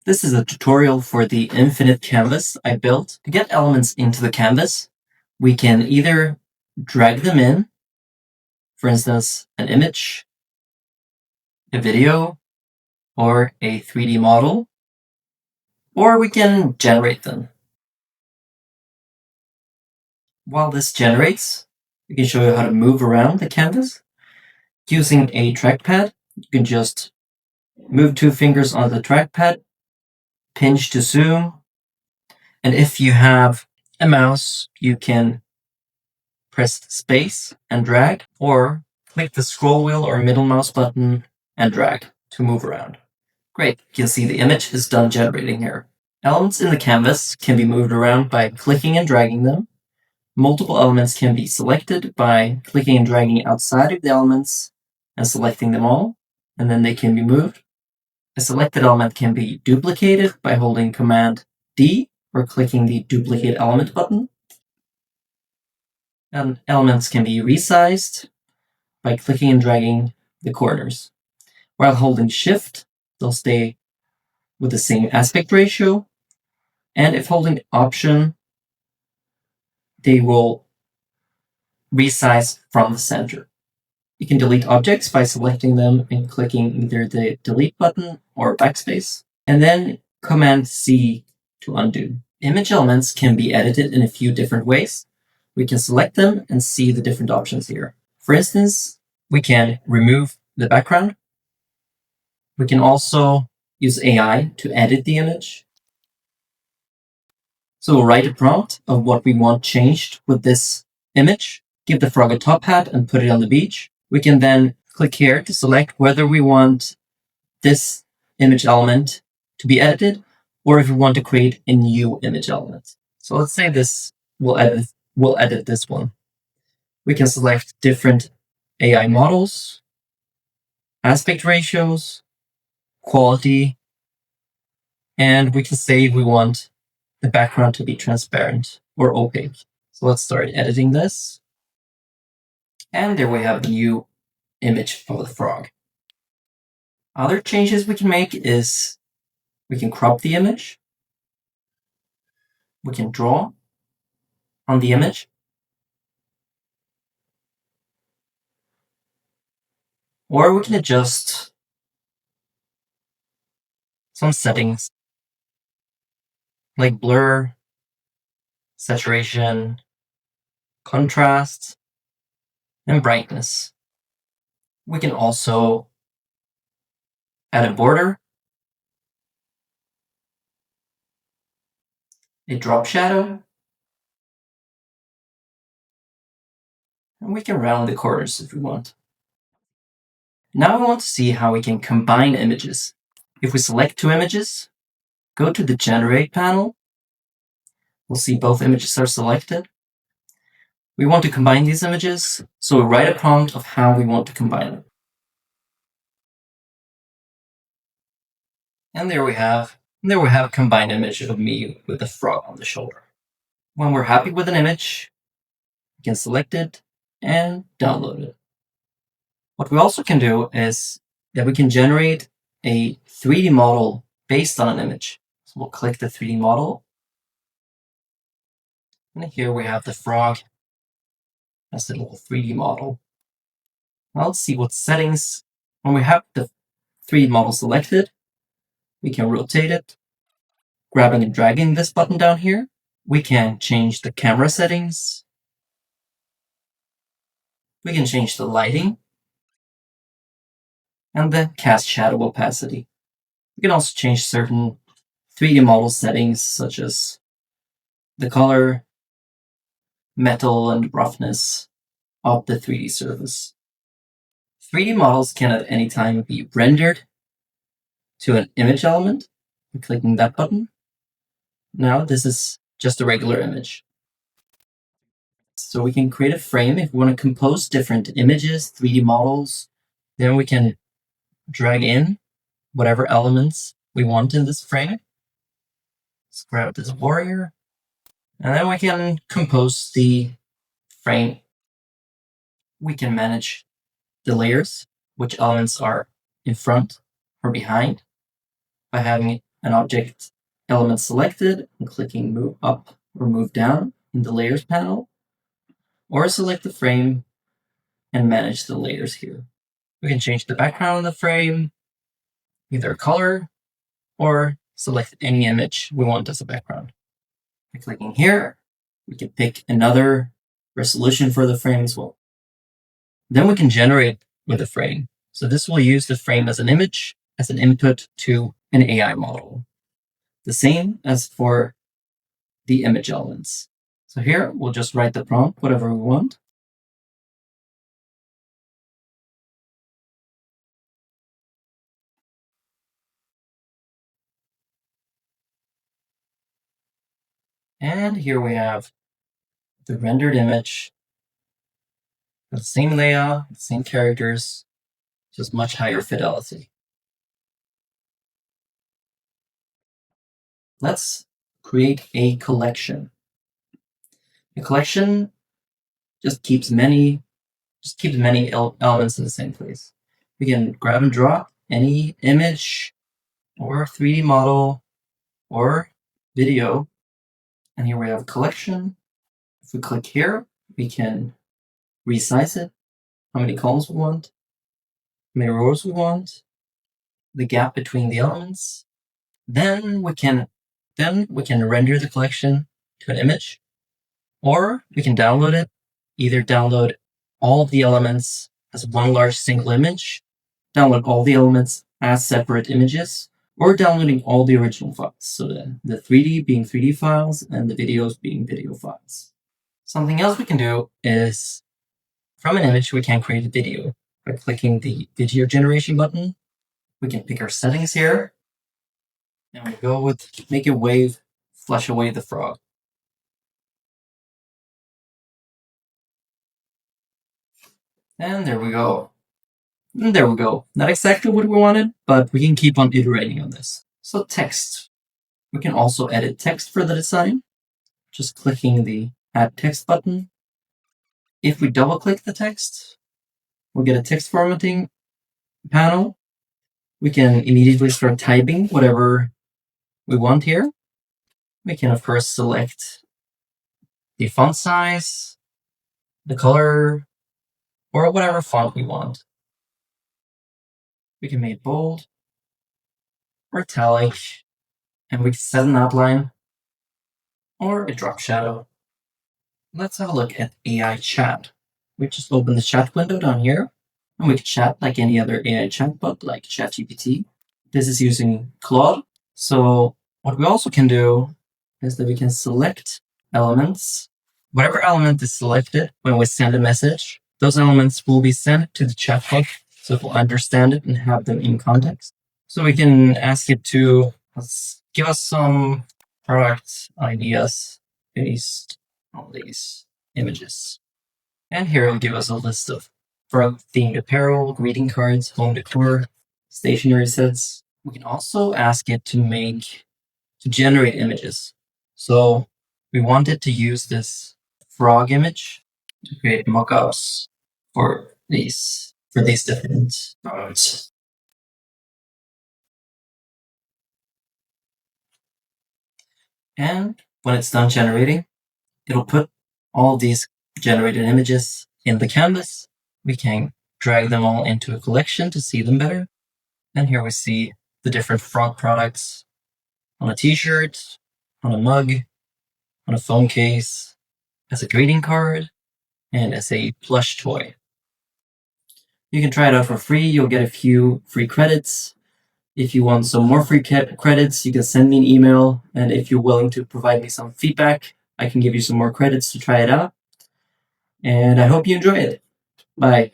This is a tutorial for the infinite canvas I built. To get elements into the canvas, we can either drag them in, for instance, an image, a video, or a 3D model, or we can generate them. While this generates, we can show you how to move around the canvas. Using a trackpad, you can just move 2 fingers on the trackpad, pinch to zoom, and if you have a mouse, you can press space and drag, or click the scroll wheel or middle mouse button and drag to move around. Great, you can see the image is done generating here. Elements in the canvas can be moved around by clicking and dragging them. Multiple elements can be selected by clicking and dragging outside of the elements and selecting them all, and then they can be moved. A selected element can be duplicated by holding Command D or clicking the Duplicate Element button. And elements can be resized by clicking and dragging the corners. While holding Shift, they'll stay with the same aspect ratio, and if holding Option, they will resize from the center. You can delete objects by selecting them and clicking either the Delete button or Backspace, and then Command C to undo. Image elements can be edited in a few different ways. We can select them and see the different options here. For instance, we can remove the background. We can also use AI to edit the image. So we'll write a prompt of what we want changed with this image, give the frog a top hat and put it on the beach. We can then click here to select whether we want this image element to be edited or if we want to create a new image element. So let's say this will edit this one. We can select different AI models, aspect ratios, quality, and we can say we want the background to be transparent or opaque. So let's start editing this. And there we have the new image of the frog. Other changes we can make is we can crop the image. We can draw on the image. Or we can adjust some settings like blur, saturation, contrast, and brightness. We can also add a border, a drop shadow, and we can round the corners if we want. Now we want to see how we can combine images. If we select 2 images, go to the Generate panel. We'll see both images are selected. We want to combine these images, so we'll write a prompt of how we want to combine them. And there we have a combined image of me with the frog on the shoulder. When we're happy with an image, we can select it and download it. What we also can do is that we can generate a 3D model based on an image. So we'll click the 3D model. And here we have the frog as a little 3D model. Now let's see what settings. When we have the 3D model selected, we can rotate it, grabbing and dragging this button down here. We can change the camera settings. We can change the lighting and the cast shadow opacity. We can also change certain 3D model settings such as the color, metal, and roughness of the 3D surface. 3D models can at any time be rendered to an image element by clicking that button. Now this is just a regular image. So we can create a frame if we want to compose different images, 3D models. Then we can drag in whatever elements we want in this frame. Let's grab this warrior. And then we can compose the frame. We can manage the layers, which elements are in front or behind, by having an object element selected and clicking move up or move down in the layers panel, or select the frame and manage the layers here. We can change the background of the frame, either color, or select any image we want as a background. By clicking here, we can pick another resolution for the frame as well. Then we can generate with the frame. So this will use the frame as an image, as an input to an AI model. The same as for the image elements. So here, we'll just write the prompt, whatever we want. And here we have the rendered image, the same layout, the same characters, just much higher fidelity. Let's create a collection. A collection just keeps many elements in the same place. We can grab and drop any image or 3D model or video. And here we have a collection. If we click here, we can resize it, how many columns we want, how many rows we want, the gap between the elements. Then we can render the collection to an image, or we can download it. Either download all of the elements as one large single image, download all the elements as separate images, or downloading all the original files. So the 3D being 3D files and the videos being video files. Something else we can do is, from an image, we can create a video by clicking the video generation button. We can pick our settings here, and we go with make a wave, flush away the frog. And there we go. Not exactly what we wanted, but we can keep on iterating on this. So text. We can also edit text for the design, just clicking the Add Text button. If we double click the text, we'll get a text formatting panel. We can immediately start typing whatever we want here. We can, of course, select the font size, the color, or whatever font we want. We can make it bold or italic, and we can set an outline or a drop shadow. Let's have a look at AI chat. We just open the chat window down here, and we can chat like any other AI chatbot, like ChatGPT. This is using Claude. So what we also can do is that we can select elements. Whatever element is selected when we send a message, those elements will be sent to the chatbot so it will understand it and have them in context. So we can ask it to give us some product ideas based on these images. And here it'll give us a list of themed apparel, greeting cards, home decor, stationery sets. We can also ask it to generate images. So we want it to use this frog image to create mockups for these different products. And when it's done generating, it'll put all these generated images in the canvas. We can drag them all into a collection to see them better. And here we see the different frog products on a t-shirt, on a mug, on a phone case, as a greeting card, and as a plush toy. You can try it out for free. You'll get a few free credits. If you want some more free credits, you can send me an email. And if you're willing to provide me some feedback, I can give you some more credits to try it out. And I hope you enjoy it. Bye.